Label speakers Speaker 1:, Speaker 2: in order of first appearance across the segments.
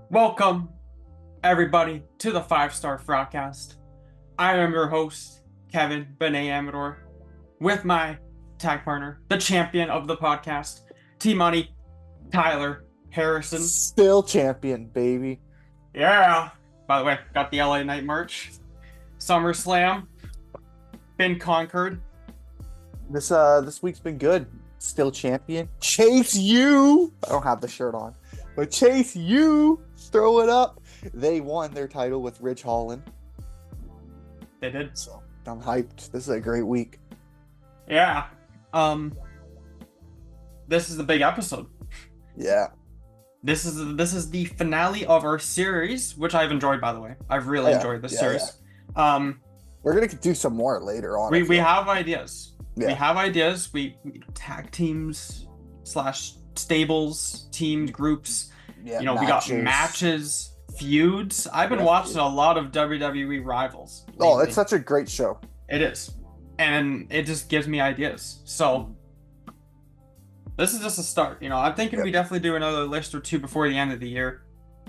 Speaker 1: Welcome, everybody, to the 5-Star Frogcast. I am your host, Kevin Benet Amador, with my tag partner, the champion of the podcast, T-Money, Tyler Harrison.
Speaker 2: Still champion, baby.
Speaker 1: Yeah. By the way, got the LA Knight merch. SummerSlam been conquered.
Speaker 2: This week's been good. Still champion. Chase U. I don't have the shirt on, but Chase U. Throw it up. They won their title with Ridge Holland.
Speaker 1: They did.
Speaker 2: So I'm hyped. This is a great week.
Speaker 1: Yeah. This is the big episode.
Speaker 2: Yeah.
Speaker 1: This is the finale of our series, which I've enjoyed, by the way. I've really enjoyed this series.
Speaker 2: Yeah. We're gonna do some more later on.
Speaker 1: We have ideas.
Speaker 2: Yeah.
Speaker 1: We have ideas. We tag teams / stables, team groups.
Speaker 2: Yeah,
Speaker 1: we got matches, feuds. I've been watching a lot of WWE Rivals lately.
Speaker 2: Oh, it's such a great show.
Speaker 1: It is. And it just gives me ideas. So this is just a start. I'm thinking we definitely do another list or two before the end of the year.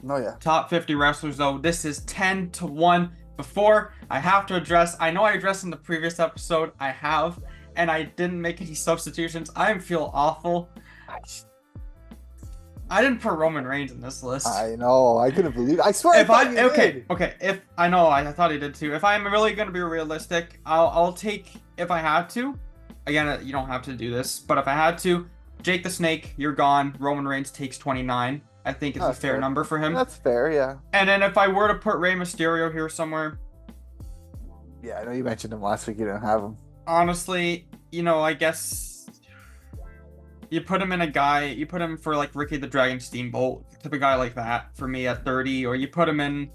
Speaker 2: Oh yeah.
Speaker 1: Top 50 wrestlers, though. This is 10-1. Before, I have to address, I know I addressed in the previous episode, I have, and I didn't make any substitutions. I feel awful. I didn't put Roman Reigns in this list.
Speaker 2: I know. I couldn't believe it. I swear.
Speaker 1: Okay. If I know, I thought he did too. If I'm really gonna be realistic, I'll take, if I had to. Again, you don't have to do this, but if I had to, Jake the Snake, you're gone. Roman Reigns takes 29. I think it's a fair number for him.
Speaker 2: That's fair, yeah.
Speaker 1: And then if I were to put Rey Mysterio here somewhere.
Speaker 2: Yeah, I know you mentioned him last week. You didn't have him.
Speaker 1: Honestly, I guess you put him for like Ricky the Dragon Steamboat, type of guy like that for me at 30, or you put him in,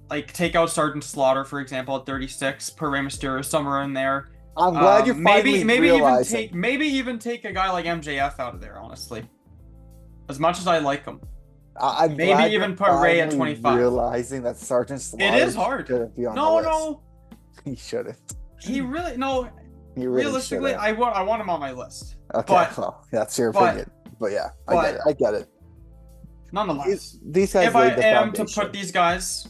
Speaker 1: like, take out Sergeant Slaughter, for example, at 36, per Rey Mysterio, somewhere in there.
Speaker 2: I'm glad you're finally realizing.
Speaker 1: Maybe even take a guy like MJF out of there, honestly. As much as I like him.
Speaker 2: I'm
Speaker 1: maybe even put Rey at 25.
Speaker 2: Realizing that Sergeant Slaughter
Speaker 1: it is hard.
Speaker 2: No. He shouldn't.
Speaker 1: He really no.
Speaker 2: He really
Speaker 1: realistically,
Speaker 2: shouldn't.
Speaker 1: I want him on my list.
Speaker 2: Okay, well, that's your opinion. But yeah, I get it.
Speaker 1: Nonetheless,
Speaker 2: these guys.
Speaker 1: If I am to put these guys,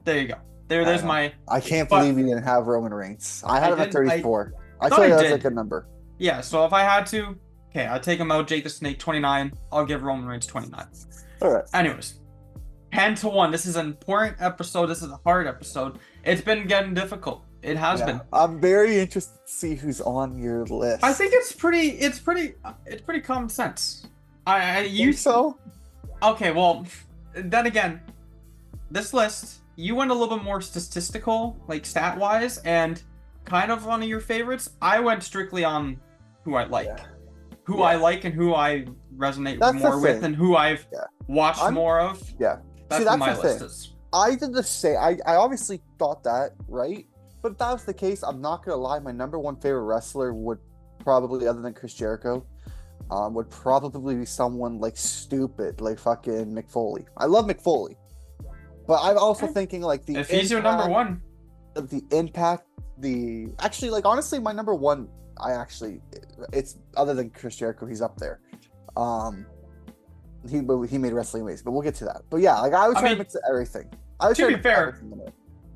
Speaker 1: there you go. There's my.
Speaker 2: I can't believe you didn't have Roman Reigns. I had him at 34. I
Speaker 1: thought
Speaker 2: thought that was a good number.
Speaker 1: Yeah, so if I had to, okay, I'd take him out. Jake the Snake 29. I'll give Roman Reigns 29.
Speaker 2: All right.
Speaker 1: Anyways, 10-1. This is an important episode. This is a hard episode. It's been getting difficult. It has been.
Speaker 2: I'm very interested to see who's on your list.
Speaker 1: I think it's pretty common sense.
Speaker 2: You so?
Speaker 1: Okay, well, then again, this list, you went a little bit more statistical, like stat-wise, and kind of one of your favorites. I went strictly on who I like. I like and who I resonate more with and who I've watched more of.
Speaker 2: Yeah.
Speaker 1: That's what my list is.
Speaker 2: I did the same. I obviously thought that, right? But if that was the case, I'm not going to lie. My number one favorite wrestler would probably, other than Chris Jericho, would probably be someone like stupid, like fucking Mick Foley. I love Mick Foley. But I'm also thinking like the
Speaker 1: if he's your number one.
Speaker 2: The impact, actually, like, honestly, my number one, it's other than Chris Jericho, he's up there. He made wrestling amazing, but we'll get to that. But yeah, like, I was trying to mix everything.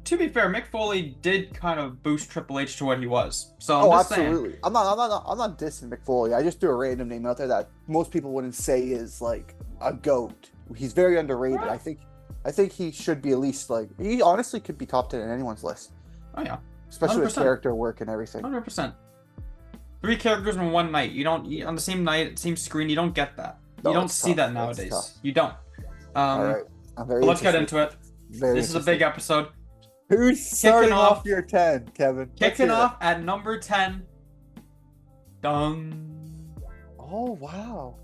Speaker 1: To be fair, Mick Foley did kind of boost Triple H to what he was. So
Speaker 2: absolutely. I'm not dissing Mick Foley. I just threw a random name out there that most people wouldn't say is like a GOAT. He's very underrated.
Speaker 1: Right.
Speaker 2: I think he should be at least, like, he honestly could be top 10 in anyone's list.
Speaker 1: Oh yeah.
Speaker 2: Especially 100%. With character work and everything.
Speaker 1: 100%. 3 characters in one night. You don't on the same night, same screen. You don't get that. You don't see that nowadays. You don't.
Speaker 2: All right.
Speaker 1: Let's get into it. This is a big episode.
Speaker 2: Who's starting off your 10, Kevin?
Speaker 1: Kicking off at number 10. Dung.
Speaker 2: Oh wow.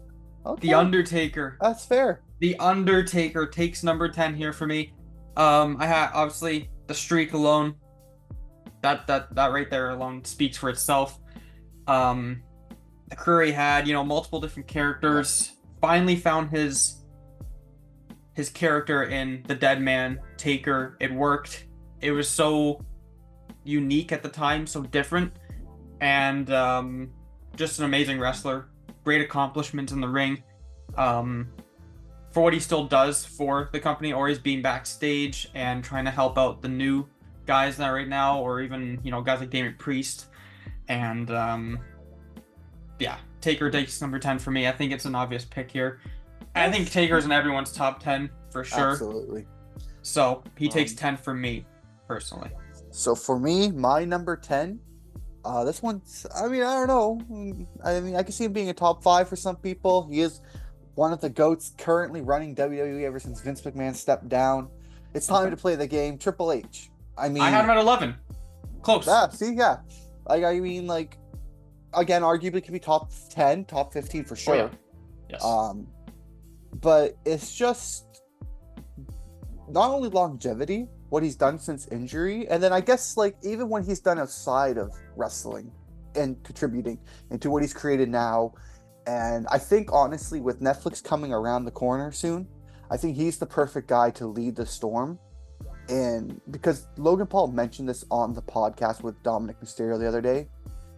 Speaker 2: Okay.
Speaker 1: The Undertaker.
Speaker 2: That's fair.
Speaker 1: The Undertaker takes number 10 here for me. I had obviously the streak alone. That right there alone speaks for itself. The career he had, multiple different characters. Finally found his character in the Dead Man Taker. It worked. It was so unique at the time, so different, and just an amazing wrestler. great accomplishments in the ring. For what he still does for the company, or he's being backstage and trying to help out the new guys that right now, or even, guys like Damian Priest. And Taker takes number 10 for me. I think it's an obvious pick here. I think Taker's in everyone's top 10 for sure.
Speaker 2: Absolutely.
Speaker 1: So he takes 10 for me, personally.
Speaker 2: So for me, my number 10, this one's, I don't know. I can see him being a top 5 for some people. He is one of the GOATs currently running WWE ever since Vince McMahon stepped down. It's time to play the game. Triple H. I
Speaker 1: had him at 11. Close.
Speaker 2: Yeah, see, yeah. Again, arguably could be top 10, top 15 for sure.
Speaker 1: Oh, yeah. Yes.
Speaker 2: But it's just not only longevity, what he's done since injury, and then I guess even when he's done outside of wrestling and contributing into what he's created now. And I think, honestly, with Netflix coming around the corner soon, I think he's the perfect guy to lead the storm. And because Logan Paul mentioned this on the podcast with Dominic Mysterio the other day.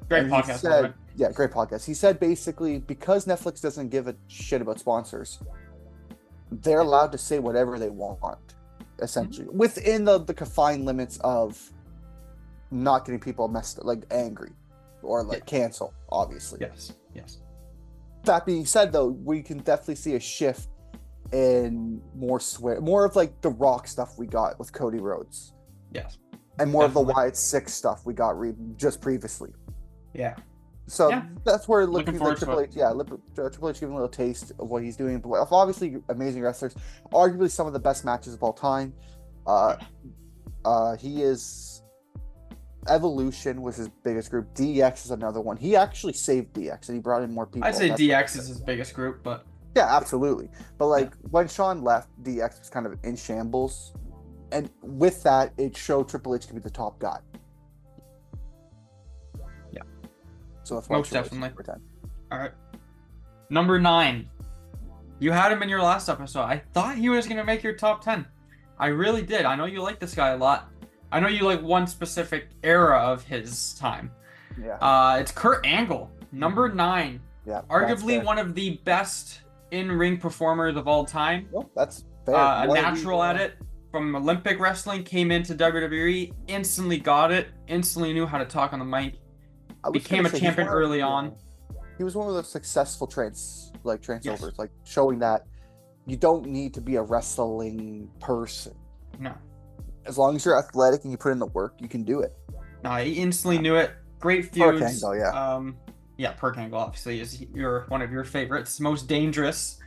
Speaker 1: Great podcast.
Speaker 2: Yeah, great podcast. He said basically, because Netflix doesn't give a shit about sponsors, they're allowed to say whatever they want, essentially, within the confined limits of not getting people angry or cancel, obviously.
Speaker 1: Yes.
Speaker 2: That being said, though, we can definitely see a shift in more of the Rock stuff we got with Cody Rhodes.
Speaker 1: Yes.
Speaker 2: And more of the Wyatt Six stuff we got just previously.
Speaker 1: Yeah.
Speaker 2: So that's where
Speaker 1: looking forward
Speaker 2: Triple H. Yeah, Triple H giving a little taste of what he's doing. But obviously, amazing wrestlers. Arguably some of the best matches of all time. He is. Evolution was his biggest group. DX is another one. He actually saved DX and he brought in more people.
Speaker 1: I'd say DX is his biggest group, but
Speaker 2: yeah, absolutely. But when Shawn left, DX was kind of in shambles, and with that, it showed Triple H to be the top guy.
Speaker 1: Yeah.
Speaker 2: So that's why
Speaker 1: most definitely. All right. Number 9. You had him in your last episode. I thought he was gonna make your top 10. I really did. I know you like this guy a lot. I know you like one specific era of his time.
Speaker 2: Yeah.
Speaker 1: It's Kurt Angle, number 9.
Speaker 2: Yeah.
Speaker 1: Arguably one of the best in-ring performers of all time.
Speaker 2: Well, that's fair.
Speaker 1: A natural at it. From Olympic wrestling, came into WWE, instantly got it, instantly knew how to talk on the mic. Became a champion early on.
Speaker 2: He was one of the successful transovers, showing that you don't need to be a wrestling person.
Speaker 1: No.
Speaker 2: As long as you're athletic and you put in the work, you can do it.
Speaker 1: No, he instantly knew it. Great feuds.
Speaker 2: Perk Angle, yeah.
Speaker 1: Perk Angle obviously is one of your favorites, most dangerous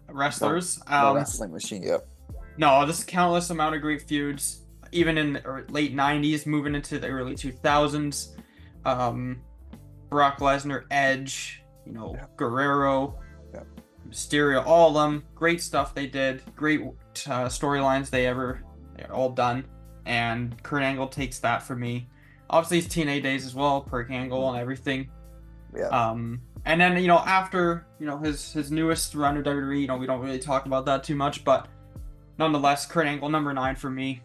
Speaker 1: wrestlers.
Speaker 2: The wrestling machine, yeah.
Speaker 1: No, there's countless amount of great feuds, even in the late 90s, moving into the early 2000s. Brock Lesnar, Edge, Guerrero, Mysterio, all of them. Great stuff they did. Great storylines they're all done. And Kurt Angle takes that for me. Obviously, his TNA days as well, Perk Angle and everything.
Speaker 2: Yeah.
Speaker 1: And then, after, his newest run of WWE, we don't really talk about that too much, but nonetheless, Kurt Angle, number 9 for me.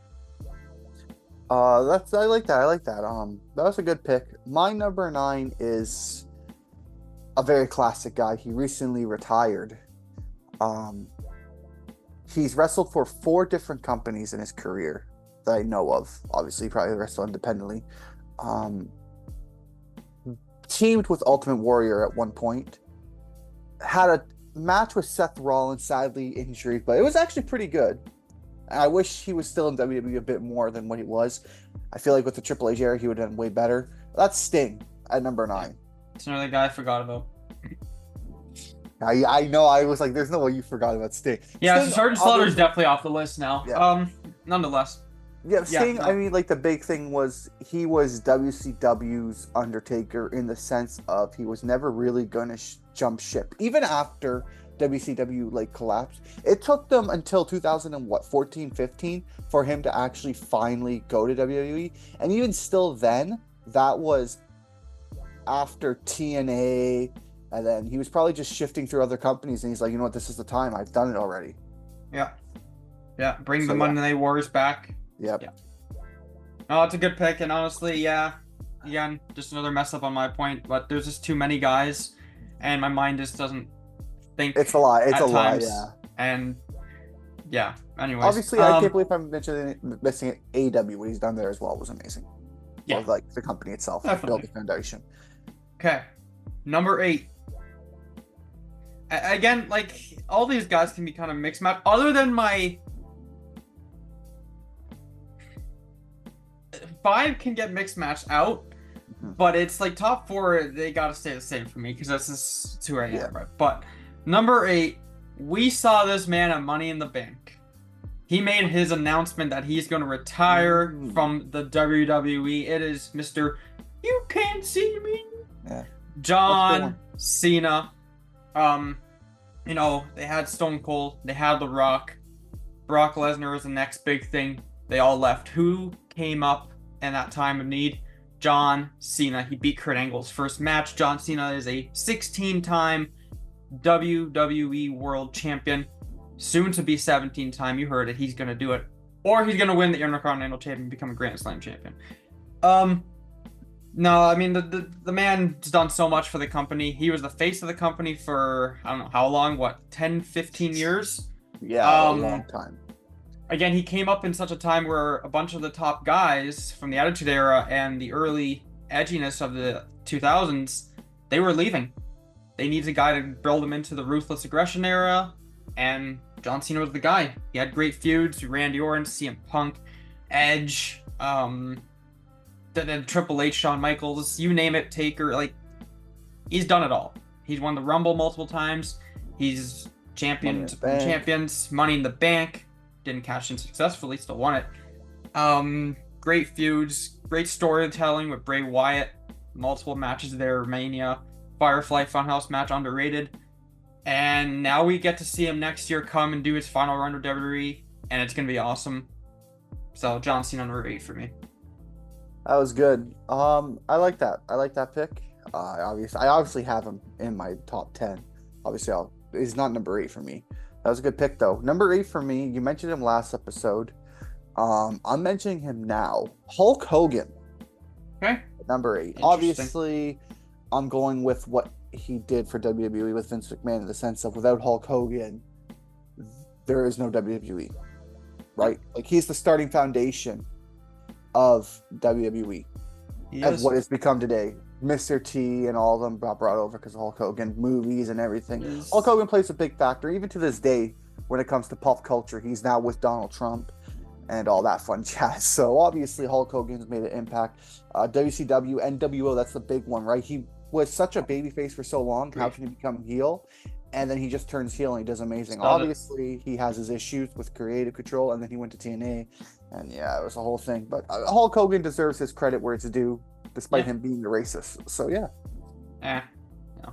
Speaker 2: I like that. That was a good pick. My number 9 is a very classic guy. He recently retired. He's wrestled for 4 different companies in his career that I know of. Obviously, probably wrestled independently. Teamed with Ultimate Warrior at one point. Had a match with Seth Rollins, sadly injured, but it was actually pretty good. And I wish he was still in WWE a bit more than what he was. I feel like with the Triple H era, he would have done way better. That's Sting at number 9.
Speaker 1: It's another guy I forgot about.
Speaker 2: I know. I was like, there's no way you forgot about Sting.
Speaker 1: Yeah,
Speaker 2: Sting,
Speaker 1: so Sergeant Slaughter's definitely off the list now.
Speaker 2: Yeah.
Speaker 1: Nonetheless.
Speaker 2: Yeah, Sting, I mean, the big thing was he was WCW's Undertaker in the sense of he was never really going to jump ship. Even after WCW collapsed, it took them until 2014, 15 for him to actually finally go to WWE. And even still then, that was after TNA, and then he was probably just shifting through other companies, and he's like, you know what, this is the time. I've done it already.
Speaker 1: Yeah. Bring the Monday Night Wars back.
Speaker 2: Yep.
Speaker 1: Yeah. No, it's a good pick, and honestly, again, just another mess up on my point, but there's just too many guys, and my mind just doesn't think
Speaker 2: It's a lot. It's
Speaker 1: at
Speaker 2: a lot.
Speaker 1: times.
Speaker 2: Yeah.
Speaker 1: And yeah. Anyways,
Speaker 2: Obviously, I can't believe I'm missing it. AEW. What he's done there as well was amazing.
Speaker 1: Yeah.
Speaker 2: Well, like the company itself,
Speaker 1: Definitely.
Speaker 2: build the foundation.
Speaker 1: Okay, number 8. Again, like all these guys can be kind of mixed match. Other than my 5 can get mixed matched out, but it's like top 4. They gotta stay the same for me because this is who I am.
Speaker 2: Yeah.
Speaker 1: Right? But number 8, we saw this man at Money in the Bank. He made his announcement that he's going to retire from the WWE. It is Mr. You Can't See Me.
Speaker 2: Yeah.
Speaker 1: John Cena. You know, they had Stone Cold, they had The Rock. Brock Lesnar was the next big thing. They all left. Who came up in that time of need? John Cena. He beat Kurt Angle's first match. John Cena is a 16-time WWE World Champion. Soon to be 17-time. You heard it. He's going to do it. Or he's going to win the Intercontinental Champion and become a Grand Slam champion. No, I mean, the man's done so much for the company. He was the face of the company for, I don't know how long, 10, 15 years?
Speaker 2: Yeah, a long time.
Speaker 1: Again, he came up in such a time where a bunch of the top guys from the Attitude Era and the early edginess of the 2000s, they were leaving. They needed a guy to build them into the Ruthless Aggression era, and John Cena was the guy. He had great feuds, Randy Orton, CM Punk, Edge, then Triple H, Shawn Michaels, you name it, Taker. Like, he's done it all. He's won the Rumble multiple times. He's championed champions, Money in the Bank. Didn't cash in successfully, still won it. Great feuds, great storytelling with Bray Wyatt. Multiple matches there, Mania, Firefly Funhouse match, underrated. And now we get to see him next year come and do his final run with WWE, and it's going to be awesome. So, John Cena number 8 for me.
Speaker 2: That was good. I like that. I like that pick. I obviously have him in my top 10. Obviously, he's not number 8 for me. That was a good pick, though. Number 8 for me, you mentioned him last episode. I'm mentioning him now. Hulk Hogan.
Speaker 1: Okay.
Speaker 2: Number 8. Obviously, I'm going with what he did for WWE with Vince McMahon in the sense of without Hulk Hogan, there is no WWE. Right? Like, he's the starting foundation of WWE. Of what it's become today. Mr. T and all of them got brought over because of Hulk Hogan, movies and everything. Yes. Hulk Hogan plays a big factor, even to this day, when it comes to pop culture. He's now with Donald Trump and all that fun jazz. So obviously Hulk Hogan's made an impact. WCW, NWO, that's the big one, right? He was such a babyface for so long. How can he become heel? And then he just turns heel and he does amazing. Obviously, he has his issues with creative control, and then he went to TNA. And yeah, it was a whole thing. But Hulk Hogan deserves his credit where it's due, despite him being a racist. So yeah.
Speaker 1: No.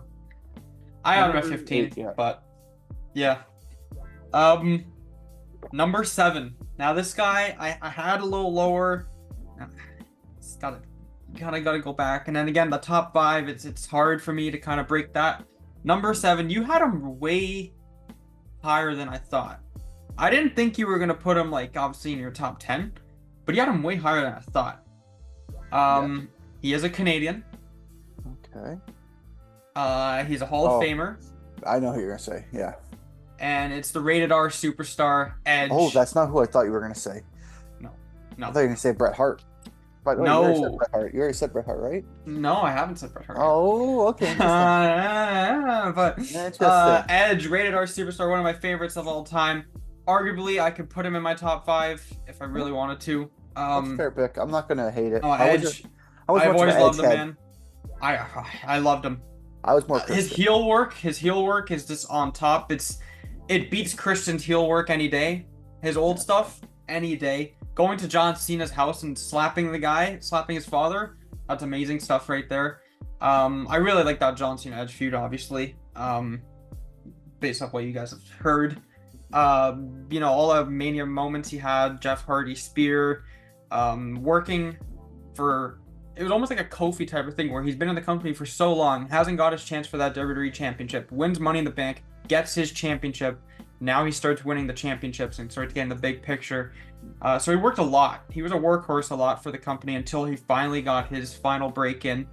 Speaker 1: I have him at 15, but yeah. Number 7. Now this guy, I had a little lower. It's gotta go back. And then again, the top 5, it's hard for me to kind of break that. Number 7, you had him way higher than I thought. I didn't think you were gonna put him like obviously in your top 10, but you had him way higher than I thought. He is a Canadian.
Speaker 2: Okay.
Speaker 1: He's a Hall of Famer.
Speaker 2: I know who you're gonna say. Yeah.
Speaker 1: And it's the rated R superstar Edge.
Speaker 2: Oh, that's not who I thought you were gonna say.
Speaker 1: No.
Speaker 2: I thought you were gonna say Bret Hart. But
Speaker 1: no.
Speaker 2: You already said Bret Hart, right?
Speaker 1: No, I haven't said Bret Hart.
Speaker 2: Oh, okay.
Speaker 1: But Edge, rated R superstar, one of my favorites of all time. Arguably, I could put him in my top 5 if I really wanted to.
Speaker 2: That's a fair pick. I'm not gonna hate it.
Speaker 1: Edge. I've always loved the man. I loved him.
Speaker 2: I was more
Speaker 1: his heel work is just on top. It beats Christian's heel work any day. His old stuff any day. Going to John Cena's house and slapping his father, that's amazing stuff right there. I really like that John Cena Edge feud, obviously. Based off what you guys have heard. All the Mania moments he had, Jeff Hardy spear, working for, it was almost like a Kofi type of thing where he's been in the company for so long, hasn't got his chance for that WWE championship, wins Money in the Bank, gets his championship. Now he starts winning the championships and starts getting the big picture. So he worked a lot. He was a workhorse a lot for the company until he finally got his final break in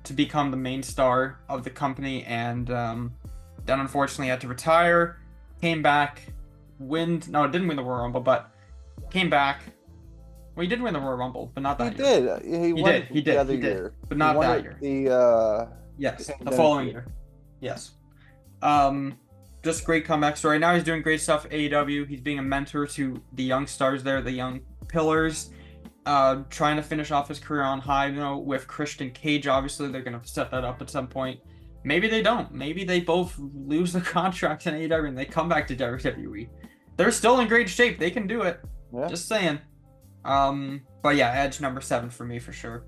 Speaker 1: to become the main star of the company, and then unfortunately had to retire. Came back, didn't win the Royal Rumble, but came back. Well, he did win the Royal Rumble, but not that year.
Speaker 2: He won it the other year,
Speaker 1: but not that year.
Speaker 2: Yes,
Speaker 1: the following year. Yes. Just great comeback story. Now he's doing great stuff at AEW. He's being a mentor to the young stars there, the young pillars. Trying to finish off his career on high, with Christian Cage. Obviously, they're going to set that up at some point. Maybe they don't. Maybe they both lose the contract in AEW and they come back to WWE. They're still in great shape. They can do it. Yeah. Just saying. But yeah, Edge number 7 for me for sure.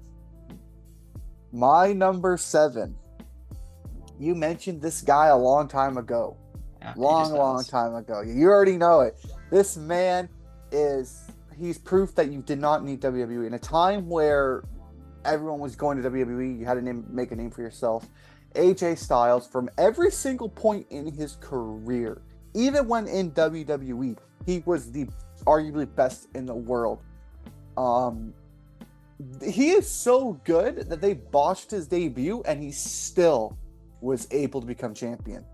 Speaker 2: My number 7. You mentioned this guy a long time ago. Yeah, long time ago. You already know it. This man he's proof that you did not need WWE. In a time where everyone was going to WWE, you had to make a name for yourself. AJ Styles, from every single point in his career, even when in WWE, he was the arguably best in the world. He is so good that they botched his debut and he still was able to become champion.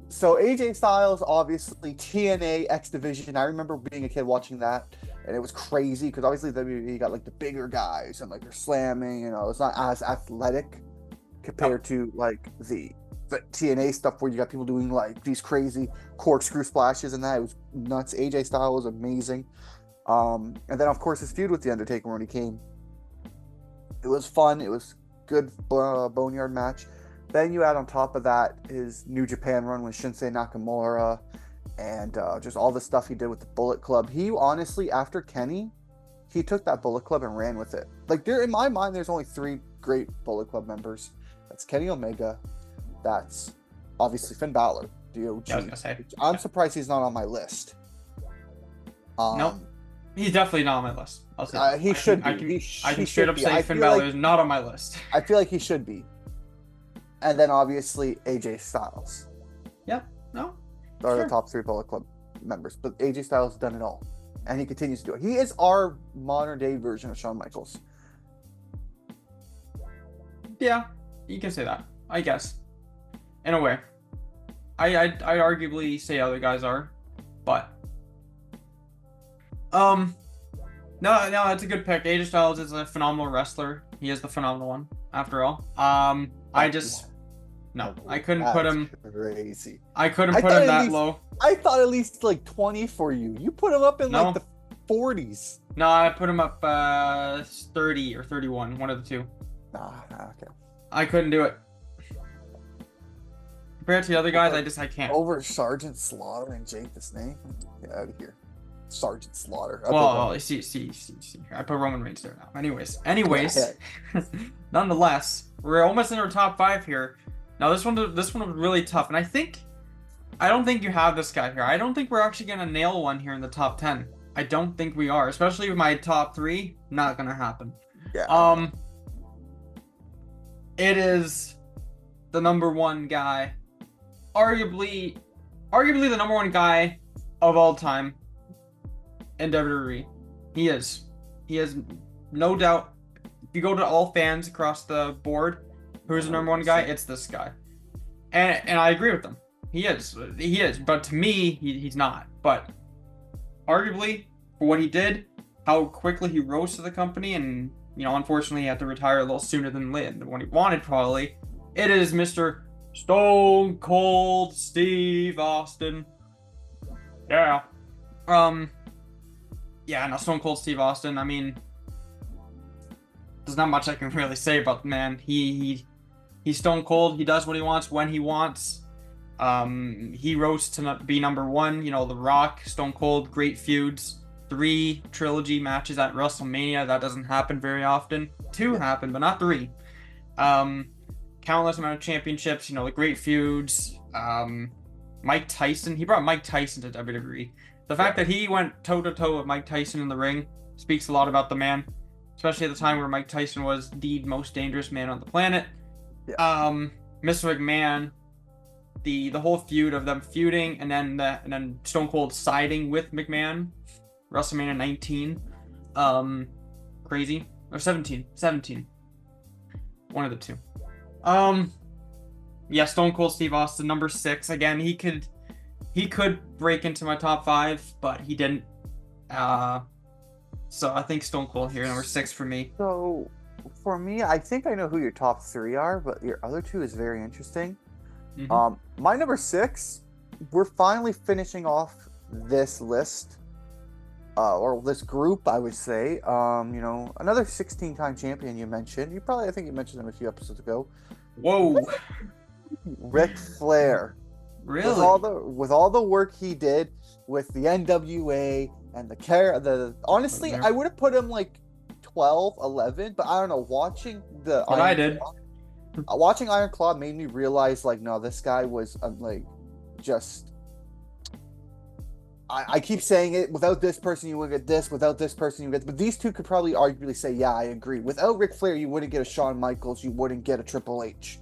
Speaker 2: So AJ Styles, obviously TNA X Division. I remember being a kid watching that, and it was crazy because obviously WWE got like the bigger guys and like they're slamming. It's not as athletic compared to like the TNA stuff where you got people doing like these crazy corkscrew splashes and that. It was nuts. AJ Styles was amazing. And then of course his feud with The Undertaker when he came. It was fun. It was good boneyard match. Then you add on top of that his New Japan run with Shinsuke Nakamura and just all the stuff he did with the Bullet Club. He honestly, after Kenny, he took that Bullet Club and ran with it. Like in my mind, there's only 3 great Bullet Club members. That's Kenny Omega. That's obviously Finn Balor. DOG.
Speaker 1: I was gonna say.
Speaker 2: I'm surprised he's not on my list.
Speaker 1: Nope. He's definitely not on my list. I'll say
Speaker 2: he should be.
Speaker 1: I can straight up say Finn Balor is not on my list.
Speaker 2: I feel like he should be. And then obviously AJ Styles.
Speaker 1: Yep. No.
Speaker 2: Are the top 3 Bullet Club members. But AJ Styles has done it all. And he continues to do it. He is our modern day version of Shawn Michaels.
Speaker 1: Yeah, you can say that, I guess. In a way. I'd arguably say other guys are. But no, it's a good pick. AJ Styles is a phenomenal wrestler. He is the phenomenal one, after all. I couldn't put him.
Speaker 2: Crazy.
Speaker 1: I couldn't put him that low.
Speaker 2: I thought at least like 20 for you. You put him up in like the 40s.
Speaker 1: No, I put him up 30 or 31, one of the two.
Speaker 2: Okay.
Speaker 1: I couldn't do it. Compared to the other guys, I can't.
Speaker 2: Over Sergeant Slaughter and Jake the Snake? Get out of here. Sergeant Slaughter.
Speaker 1: See. I put Roman Reigns there now. Anyways. Nonetheless, we're almost in our top 5 here. Now this one was really tough, and I don't think you have this guy here. I don't think we're actually gonna nail one here in the top 10. I don't think we are, especially with my top 3. Not gonna happen.
Speaker 2: Yeah.
Speaker 1: It is the number 1 guy, arguably the number 1 guy of all time in WWE. He is no doubt. If you go to all fans across the board, who's the number 1 guy? It's this guy, and I agree with them. He is, but to me, he's not. But arguably, for what he did, how quickly he rose to the company, and unfortunately, he had to retire a little sooner than when he wanted. Probably, it is Mr. Stone Cold Steve Austin. Yeah. Yeah, no, Stone Cold Steve Austin. I mean, there's not much I can really say about the man. He's Stone Cold. He does what he wants when he wants. He rose to be number 1. The Rock, Stone Cold, great feuds. 3 trilogy matches at WrestleMania. That doesn't happen very often. 2 happen, but not 3. Countless amount of championships. The great feuds. Mike Tyson. He brought Mike Tyson to WWE. The fact that he went toe-to-toe with Mike Tyson in the ring speaks a lot about the man, especially at the time where Mike Tyson was the most dangerous man on the planet. Yeah. Mr. McMahon, the whole feud of them feuding, and then Stone Cold siding with McMahon, WrestleMania 19, crazy, or 17. One of the two. Yeah, Stone Cold Steve Austin, number 6. Again, he could break into my top 5, but he didn't. So I think Stone Cold here, number 6 for me.
Speaker 2: So for me, I think I know who your top 3 are, but your other 2 is very interesting. My number 6, we're finally finishing off this list, or this group, I would say. Another 16-time champion you mentioned. I think you mentioned him a few episodes ago.
Speaker 1: Whoa.
Speaker 2: Ric Flair.
Speaker 1: Really?
Speaker 2: With all the work he did with the NWA and honestly, I would have put him like 12, 11, but I don't know. Watching Iron Claw made me realize, like, no, this guy was just. I keep saying it. Without this person, you wouldn't get this. Without this person, you would get. But these two could probably arguably say, yeah, I agree. Without Ric Flair, you wouldn't get a Shawn Michaels. You wouldn't get a Triple H.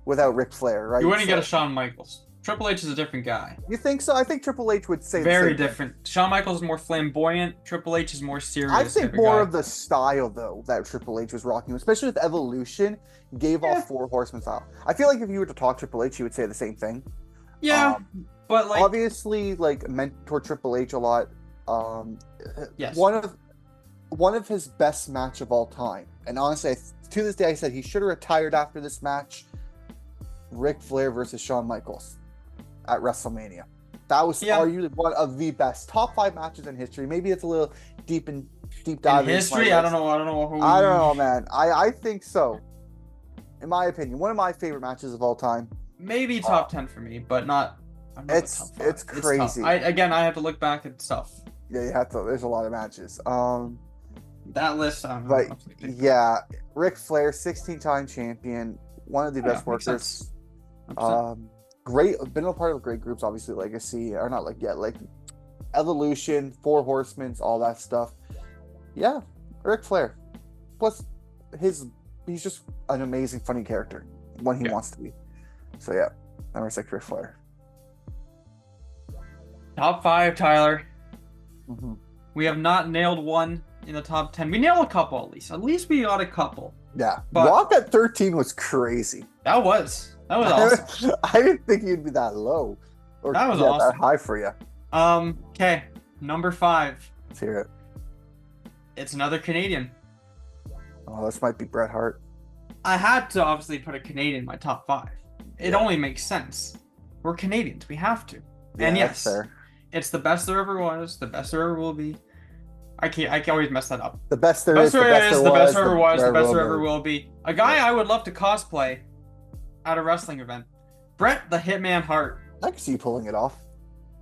Speaker 2: Without Ric Flair, right?
Speaker 1: You wouldn't get a Shawn Michaels. Triple H is a different guy.
Speaker 2: You think so? I think Triple H would say
Speaker 1: very different. Shawn Michaels is more flamboyant. Triple H is more serious.
Speaker 2: I think more of the style though that Triple H was rocking, especially with Evolution, gave off 4 Horsemen style. I feel like if you were to talk Triple H, he would say the same thing.
Speaker 1: Yeah, but like
Speaker 2: obviously, like mentor Triple H a lot.
Speaker 1: Yes.
Speaker 2: One of his best match of all time, and honestly, to this day, I said he should have retired after this match. Ric Flair versus Shawn Michaels at WrestleMania. That was arguably one of the best top 5 matches in history. Maybe it's a little deep dive
Speaker 1: in history. I don't know. I don't
Speaker 2: know, man. I think so. In my opinion, one of my favorite matches of all time.
Speaker 1: Maybe top 10 for me, but not.
Speaker 2: It's crazy.
Speaker 1: I have to look back at stuff.
Speaker 2: Yeah, you have to. There's a lot of matches.
Speaker 1: That list,
Speaker 2: but yeah, Ric Flair, 16-time champion, one of the best workers. Great, been a part of great groups, obviously Legacy, or not like Evolution, 4 Horsemen, all that stuff. Yeah, Ric Flair. Plus, he's just an amazing, funny character when he wants to be. So yeah, number 6, Ric Flair.
Speaker 1: Top 5, Tyler.
Speaker 2: Mm-hmm.
Speaker 1: We have not nailed one in the top 10. We nailed a couple at least. At least we got a couple.
Speaker 2: Yeah, but Rock at 13 was crazy.
Speaker 1: That was awesome.
Speaker 2: I didn't think you'd be that low. Or
Speaker 1: that was awesome.
Speaker 2: That high for you.
Speaker 1: Okay. Number 5.
Speaker 2: Let's hear it.
Speaker 1: It's another Canadian.
Speaker 2: Oh, this might be Bret Hart.
Speaker 1: I had to obviously put a Canadian in my top 5. It only makes sense. We're Canadians. We have to.
Speaker 2: Yeah,
Speaker 1: and yes,
Speaker 2: fair.
Speaker 1: It's the best there ever was. The best there ever will be. I can always mess that up.
Speaker 2: The best there is. The best
Speaker 1: there ever was. The best there ever will be. A guy I would love to cosplay at a wrestling event. Bret the Hitman Hart.
Speaker 2: I can see you pulling it off.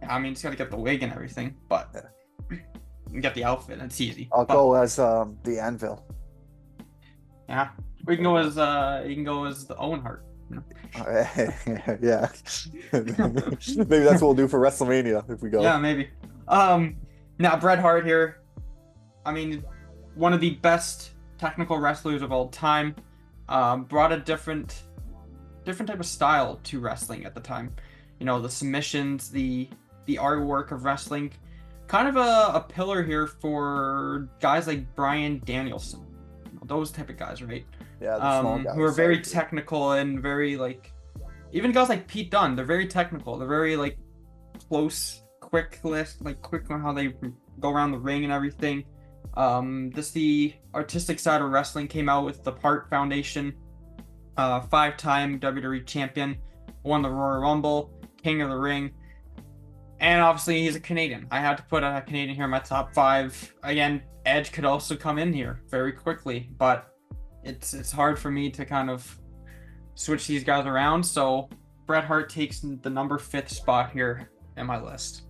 Speaker 1: I mean, he's got to get the wig and everything, but you get the outfit. It's easy.
Speaker 2: I'll go as the Anvil.
Speaker 1: Yeah, we can go as you can go as the Owen Hart.
Speaker 2: Yeah. Maybe that's what we'll do for WrestleMania if we go.
Speaker 1: Yeah, maybe. Now Bret Hart here. I mean, one of the best technical wrestlers of all time. Brought a different type of style to wrestling at the time. You know, the submissions, the artwork of wrestling. Kind of a pillar here for guys like Bryan Danielson. Those type of guys, right?
Speaker 2: Yeah, the small guys.
Speaker 1: Who are very technical and very, like, even guys like Pete Dunne, they're very technical. They're very, like, close, quick on how they go around the ring and everything. The artistic side of wrestling came out with the Hart Foundation, 5-time WWE champion, won the Royal Rumble, King of the Ring, and obviously he's a Canadian. I had to put a Canadian here in my top 5. Again, Edge could also come in here very quickly, but it's hard for me to kind of switch these guys around. So Bret Hart takes the number 5th spot here in my list.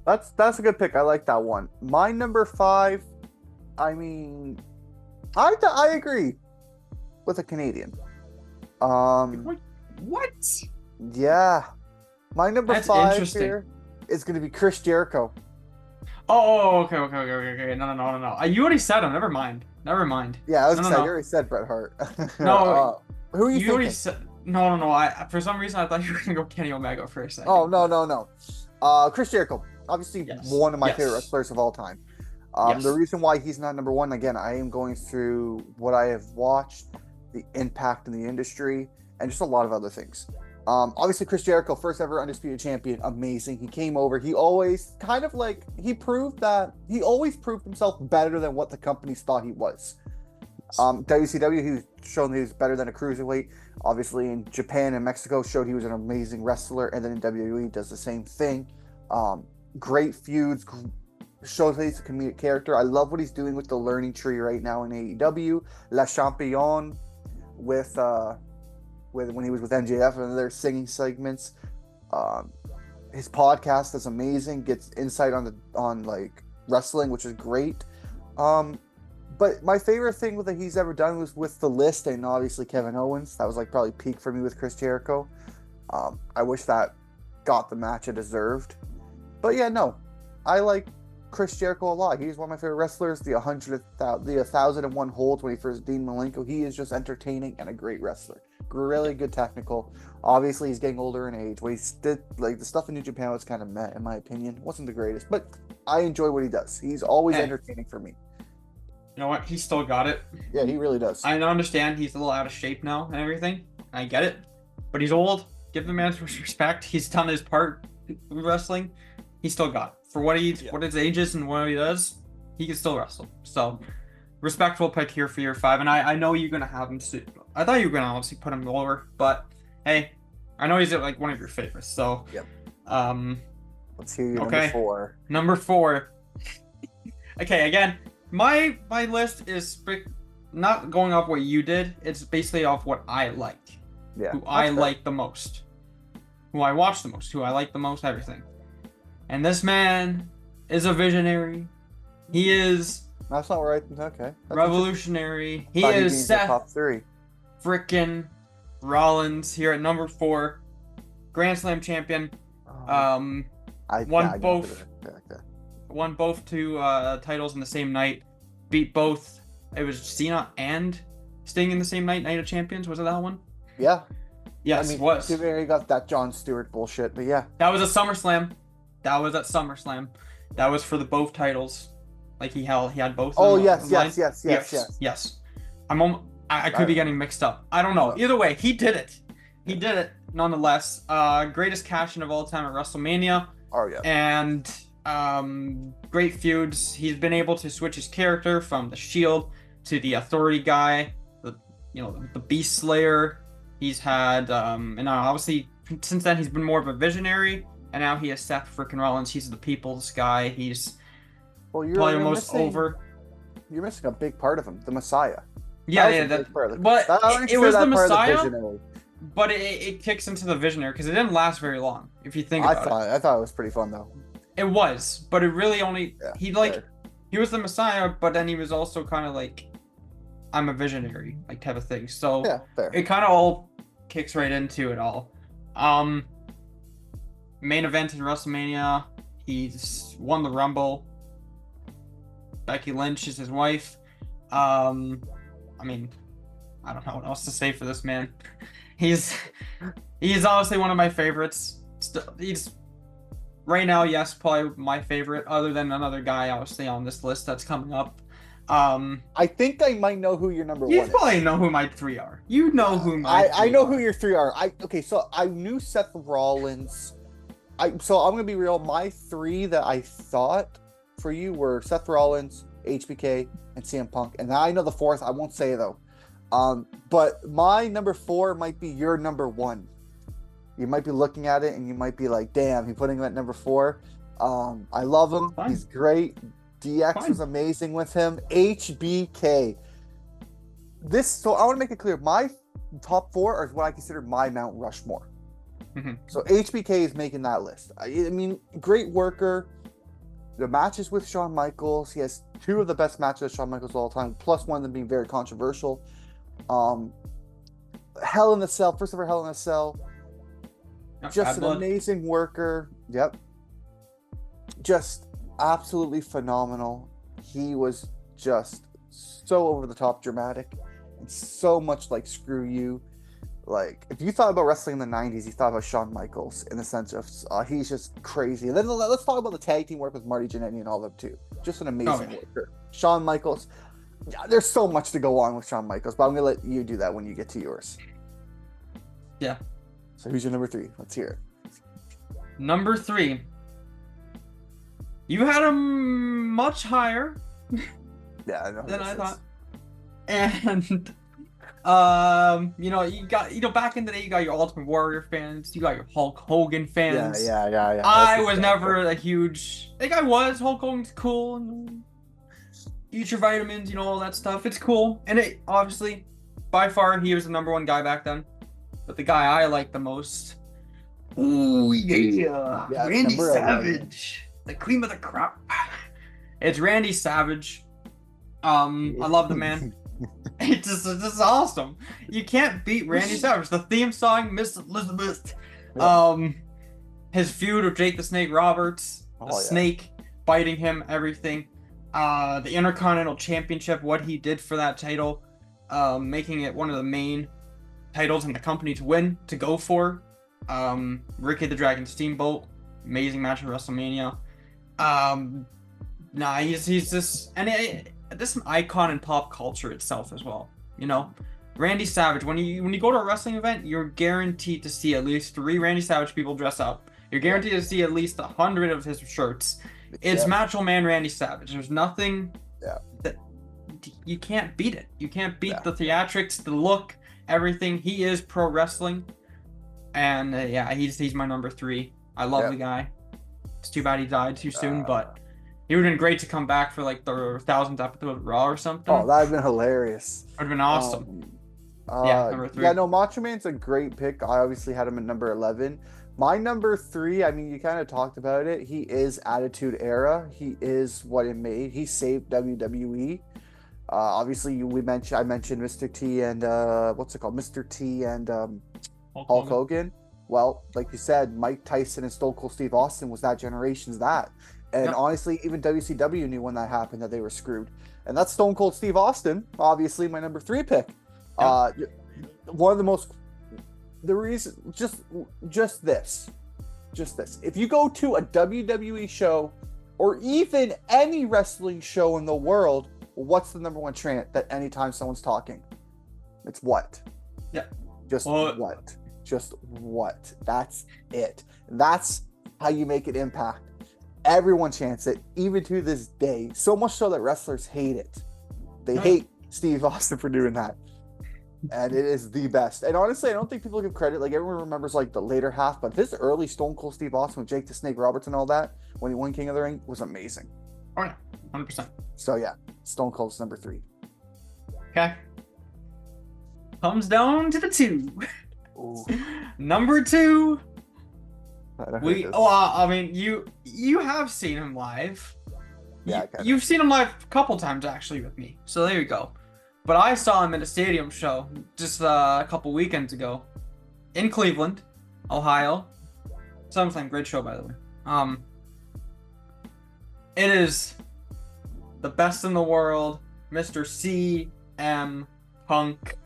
Speaker 2: That's a good pick. I like that one. My number 5, I mean, I agree with a Canadian.
Speaker 1: What?
Speaker 2: Yeah. My number 5 here is going to be Chris Jericho.
Speaker 1: Oh, okay. No. You already said him. Never mind.
Speaker 2: Yeah, I was gonna say, you already said Bret Hart.
Speaker 1: No.
Speaker 2: Who are you thinking?
Speaker 1: Already said... No. For some reason, I thought you were going to go Kenny Omega for a second.
Speaker 2: Oh, no. Chris Jericho. Obviously, one of my favorite wrestlers of all time. The reason why he's not number 1, again, I am going through what I have watched. the impact in the industry, and just a lot of other things. Obviously, Chris Jericho, first ever undisputed champion, amazing. He came over. He always he always proved himself better than what the companies thought he was. WCW, he was shown that he was better than a cruiserweight. Obviously, in Japan and Mexico, showed he was an amazing wrestler, and then in WWE, does the same thing. Great feuds, shows that he's a comedic character. I love what he's doing with the learning tree right now in AEW. La Champion with when he was with MJF and their singing segments. His podcast is amazing. Gets insight on like wrestling, which is great. But my favorite thing that he's ever done was with the List and obviously Kevin Owens. That was like probably peak for me with Chris Jericho. I wish that got the match it deserved. But yeah, no, I like Chris Jericho a lot. He's one of my favorite wrestlers. The 1,001 holds when he first Dean Malenko. He is just entertaining and a great wrestler. Really good technical. Obviously, he's getting older in age. What he did, like the stuff in New Japan was kind of meh, in my opinion. It wasn't the greatest, but I enjoy what he does. He's always entertaining for me.
Speaker 1: You know what? He still got it.
Speaker 2: Yeah, he really does.
Speaker 1: I understand he's a little out of shape now and everything. I get it. But he's old. Give the man some respect. He's done his part in wrestling. He still got it. For what his age is and what he does, he can still wrestle. So, respectful pick here for year 5. And I know you're going to have him I thought you were going to obviously put him lower. But, hey, I know he's like one of your favorites. So,
Speaker 2: yep. Let's hear your
Speaker 1: okay.
Speaker 2: number 4.
Speaker 1: Number 4. Okay, again, my list is not going off what you did. It's basically off what I like.
Speaker 2: Yeah.
Speaker 1: Who I like the most. Who I watch the most. Who I like the most, everything. And this man is a visionary. He is...
Speaker 2: That's not right. Okay.
Speaker 1: Revolutionary. He is Seth
Speaker 2: top 3.
Speaker 1: Frickin' Rollins here at number 4. Grand Slam champion. Won both two titles in the same night. Beat both. It was Cena and Sting in the same night. Night of Champions. Was it that one?
Speaker 2: Yeah.
Speaker 1: Yes, it was.
Speaker 2: He got that Jon Stewart bullshit, but yeah.
Speaker 1: That was a SummerSlam. That was at SummerSlam. That was for the both titles. Like he had both.
Speaker 2: Oh yes.
Speaker 1: I could be getting mixed up. I don't know. Either way, he did it. He did it nonetheless. Greatest cash in of all time at WrestleMania.
Speaker 2: Oh yeah.
Speaker 1: And great feuds. He's been able to switch his character from the Shield to the Authority guy, the Beast Slayer. He's had and obviously since then he's been more of a visionary. And now he has Seth frickin' Rollins. He's the people's guy. He's probably most over.
Speaker 2: You're missing a big part of him, the Messiah.
Speaker 1: Yeah. It was the Messiah, but it kicks into the visionary because it didn't last very long. If you think about it,
Speaker 2: I thought it was pretty fun though.
Speaker 1: It was, but it really only he was the Messiah, but then he was also kind of like, I'm a visionary, like type of thing. So it kind of all kicks right into it all. Main event in WrestleMania, he's won the Rumble. Becky Lynch is his wife. I mean, I don't know what else to say for this man. He's obviously one of my favorites. He's right now, yes, probably my favorite, other than another guy obviously on this list that's coming up.
Speaker 2: I think I might know who your number 1 is.
Speaker 1: You probably know who my 3 are. You know who my
Speaker 2: I know who your 3 are. So I knew Seth Rollins. So I'm gonna be real. My 3 that I thought for you were Seth Rollins, HBK, and CM Punk. And I know the 4th. I won't say though. But my number 4 might be your number 1. You might be looking at it and you might be like, "Damn, he's putting him at number 4." I love him.
Speaker 1: Fine.
Speaker 2: He's great. DX was amazing with him. HBK. So I want to make it clear. My top 4 is what I consider my Mount Rushmore.
Speaker 1: Mm-hmm.
Speaker 2: So HBK is making that list. I mean, great worker. The matches with Shawn Michaels. He has 2 of the best matches with Shawn Michaels of all time, plus one of them being very controversial. Hell in a Cell, first ever Hell in a Cell. Just an amazing worker. Yep. Just absolutely phenomenal. He was just so over the top dramatic and so much like screw you. Like, if you thought about wrestling in the 90s, you thought about Shawn Michaels in the sense of he's just crazy. And then let's talk about the tag team work with Marty Jannetty and all of them too. Just an amazing worker. Shawn Michaels. there's so much to go on with Shawn Michaels, but I'm gonna let you do that when you get to yours.
Speaker 1: Yeah.
Speaker 2: So who's your number 3? Let's hear it.
Speaker 1: Number 3. You had him much higher
Speaker 2: Yeah, I know
Speaker 1: than I
Speaker 2: is.
Speaker 1: thought. And you got back in the day you got your Ultimate Warrior fans, you got your Hulk Hogan fans.
Speaker 2: Yeah.
Speaker 1: I was never a huge Hulk Hogan's cool and Future Vitamins, all that stuff. It's cool. And it obviously by far he was the number 1 guy back then. But the guy I like the most. Ooh yeah. Randy Savage. 11. The cream of the crop. It's Randy Savage. I love the man. It's just awesome. You can't beat Randy Savage. The theme song, Miss Elizabeth. His feud with Jake the Snake Roberts. The Snake biting him, everything. The Intercontinental Championship, what he did for that title. Making it one of the main titles in the company to go for. Ricky the Dragon Steamboat. Amazing match at WrestleMania. He's just... And this is an icon in pop culture itself as well, Randy Savage, when you go to a wrestling event, you're guaranteed to see at least 3 Randy Savage people dress up. You're guaranteed to see at least 100 of his shirts. It's Macho Man Randy Savage. There's nothing that you can't beat it. You can't beat the theatrics, the look, everything. He is pro wrestling, and he's my number 3. I love the guy. It's too bad he died too soon, but he would have been great to come back for like the 1000th episode of Raw or something.
Speaker 2: Oh, that would have been hilarious.
Speaker 1: Would have been awesome. Number 3.
Speaker 2: Yeah, no, Macho Man's a great pick. I obviously had him at number 11. My number 3, I mean, you kind of talked about it. He is Attitude Era. He is what it made. He saved WWE. Obviously, I mentioned Mr. T and Mr. T and Hulk Hogan. Well, like you said, Mike Tyson and Stone Cold Steve Austin was that generation's that. And honestly, even WCW knew when that happened that they were screwed. And that's Stone Cold Steve Austin, obviously my number 3 pick. One of the most... The reason... Just this. If you go to a WWE show, or even any wrestling show in the world, what's the number 1 chant that anytime someone's talking? It's what?
Speaker 1: Yeah.
Speaker 2: What? Just what? That's it. That's how you make an impact. Everyone chants it, even to this day. So much so that wrestlers hate it. They hate Steve Austin for doing that. And it is the best. And honestly, I don't think people give credit. Like, everyone remembers, like, the later half. But this early Stone Cold Steve Austin with Jake the Snake Roberts and all that, when he won King of the Ring, was amazing.
Speaker 1: Oh, yeah. 100%.
Speaker 2: So, yeah. Stone Cold's number 3.
Speaker 1: Okay. Comes down to the 2.
Speaker 2: Ooh.
Speaker 1: Number 2...
Speaker 2: I
Speaker 1: mean, you have seen him live.
Speaker 2: Yeah,
Speaker 1: you've seen him live a couple times actually with me. So there you go. But I saw him at a stadium show just a couple weekends ago in Cleveland, Ohio. SummerSlam, great show by the way. It is the best in the world, Mr. CM Punk.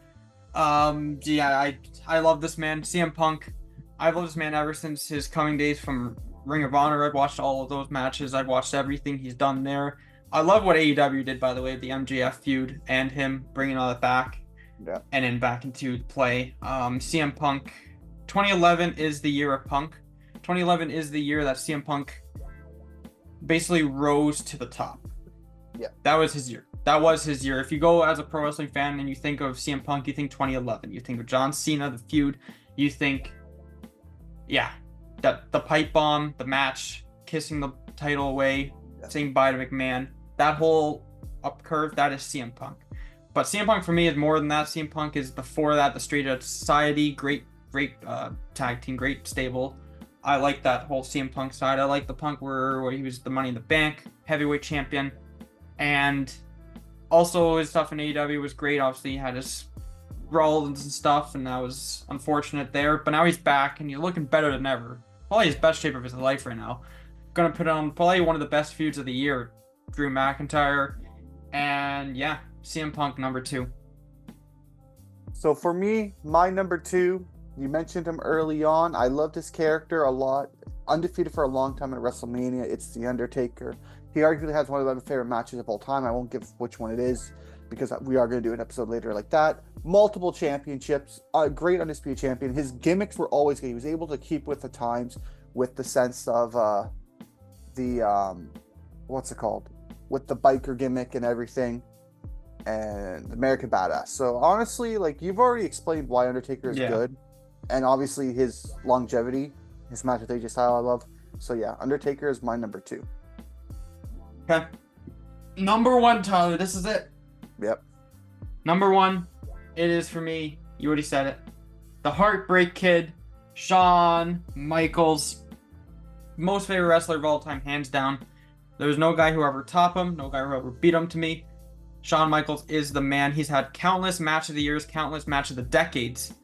Speaker 1: I love this man, CM Punk. I've loved this man ever since his coming days from Ring of Honor. I've watched all of those matches. I've watched everything he's done there. I love what AEW did, by the way, the MJF feud and him bringing all that back and then back into play. CM Punk, 2011 is the year of Punk. 2011 is the year that CM Punk basically rose to the top.
Speaker 2: Yeah.
Speaker 1: That was his year. If you go as a pro wrestling fan and you think of CM Punk, you think 2011. You think of John Cena, the feud. You think... the pipe bomb, the match, kissing the title away, saying bye to McMahon, that whole up curve, that is CM Punk. But CM Punk for me is more than that. CM Punk is before that, the Straight Edge Society, great tag team, great stable. I like that whole CM Punk side. I like the Punk where he was the Money in the Bank heavyweight champion, and also his stuff in AEW was great. Obviously, he had his Rollins and stuff, and that was unfortunate there. But now he's back, and he's looking better than ever. Probably his best shape of his life right now. Gonna put on probably one of the best feuds of the year, Drew McIntyre, and CM Punk number 2.
Speaker 2: So for me, my number 2, you mentioned him early on. I loved his character a lot. Undefeated for a long time at WrestleMania. It's The Undertaker. He arguably has one of my favorite matches of all time. I won't give which one it is. because we are going to do an episode later like that. Multiple championships, a great undisputed champion. His gimmicks were always good. He was able to keep with the times, with the sense of what's it called? With the biker gimmick and everything, and American Badass. So honestly, like, you've already explained why Undertaker is good, and obviously his longevity, his match with AJ Styles I love. So yeah, Undertaker is my number 2.
Speaker 1: Okay. Number 1, Tyler. This is it.
Speaker 2: Yep.
Speaker 1: Number 1, it is for me. You already said it. The Heartbreak Kid, Shawn Michaels. Most favorite wrestler of all time, hands down. There's no guy who ever top him, no guy who ever beat him to me. Shawn Michaels is the man. He's had countless match of the years, countless match of the decades.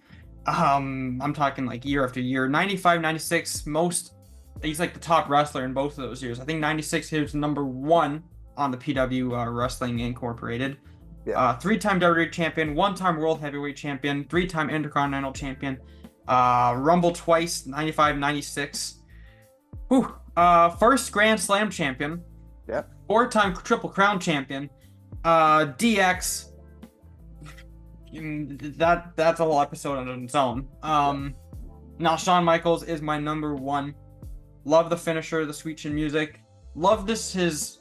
Speaker 1: I'm talking like year after year. 95, 96, he's like the top wrestler in both of those years. I think 96 he was number 1 on the PW Wrestling Incorporated. Yeah. 3-time WWE champion, 1-time World Heavyweight champion, 3-time Intercontinental champion, Rumble twice, 95, 96. First Grand Slam champion.
Speaker 2: Yep.
Speaker 1: 4-time Triple Crown champion. DX. That's a whole episode on its own. Now Shawn Michaels is my number 1. Love the finisher, the sweet chin music. Love his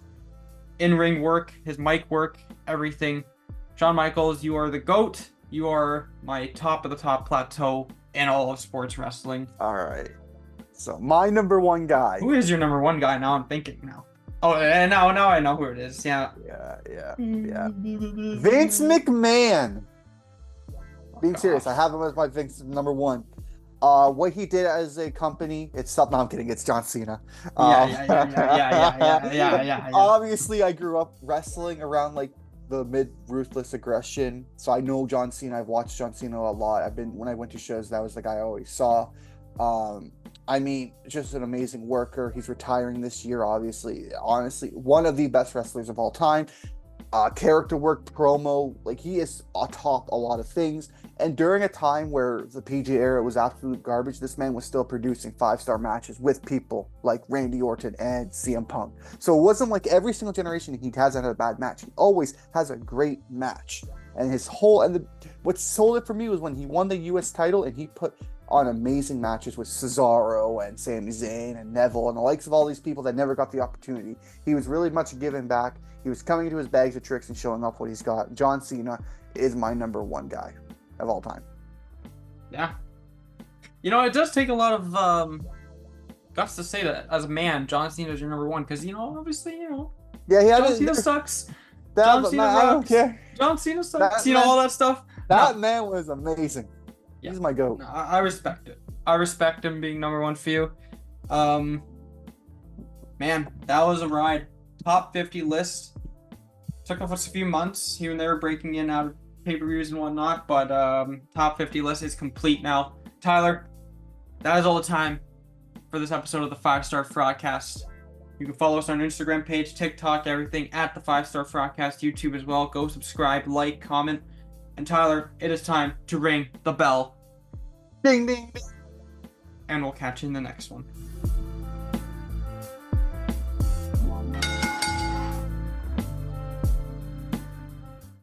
Speaker 1: in-ring work, his mic work, everything. Shawn Michaels, you are the GOAT. You are my top of the top plateau in all of sports wrestling.
Speaker 2: All right. So my number 1 guy.
Speaker 1: Who is your number 1 guy? Now I'm thinking now. Oh, and now I know who it is. Yeah.
Speaker 2: Yeah. Vince McMahon. Being serious, I have him as my Vince number 1. What he did as a company, it's something. No, I'm kidding. It's John Cena.
Speaker 1: Yeah.
Speaker 2: Obviously, I grew up wrestling around like the mid Ruthless Aggression, so I know John Cena. I've watched John Cena a lot. When I went to shows, that was the guy I always saw. I mean, just an amazing worker. He's retiring this year, obviously. Honestly, one of the best wrestlers of all time. Character work, promo, like, he is atop a lot of things. And during a time where the PG era was absolute garbage, this man was still producing 5-star matches with people like Randy Orton and CM Punk. So it wasn't like every single generation he hasn't had a bad match. He always has a great match. And what sold it for me was when he won the US title and he put on amazing matches with Cesaro and Sami Zayn and Neville and the likes of all these people that never got the opportunity. He was really much giving back. He was coming into his bags of tricks and showing off what he's got. John Cena is my number 1 guy of all time.
Speaker 1: Yeah. You know, it does take a lot of guts to say that as a man, John Cena is your number 1, because, obviously,
Speaker 2: Yeah,
Speaker 1: John Cena sucks. John Cena
Speaker 2: rocks. I don't care.
Speaker 1: John Cena sucks. All that stuff.
Speaker 2: That man was amazing. Yeah. He's my GOAT.
Speaker 1: No, I respect it. I respect him being number 1 for you. Man, that was a ride. Top 50 list. Took us a few months here and there, breaking in out of pay-per-views and whatnot, but top 50 list is complete now. Tyler, that is all the time for this episode of the 5-Star Frogcast. You can follow us on our Instagram page, TikTok, everything at the 5-Star Frogcast, YouTube as well. Go subscribe, like, comment. And Tyler, it is time to ring the bell.
Speaker 2: Ding, ding, ding.
Speaker 1: And we'll catch you in the next one.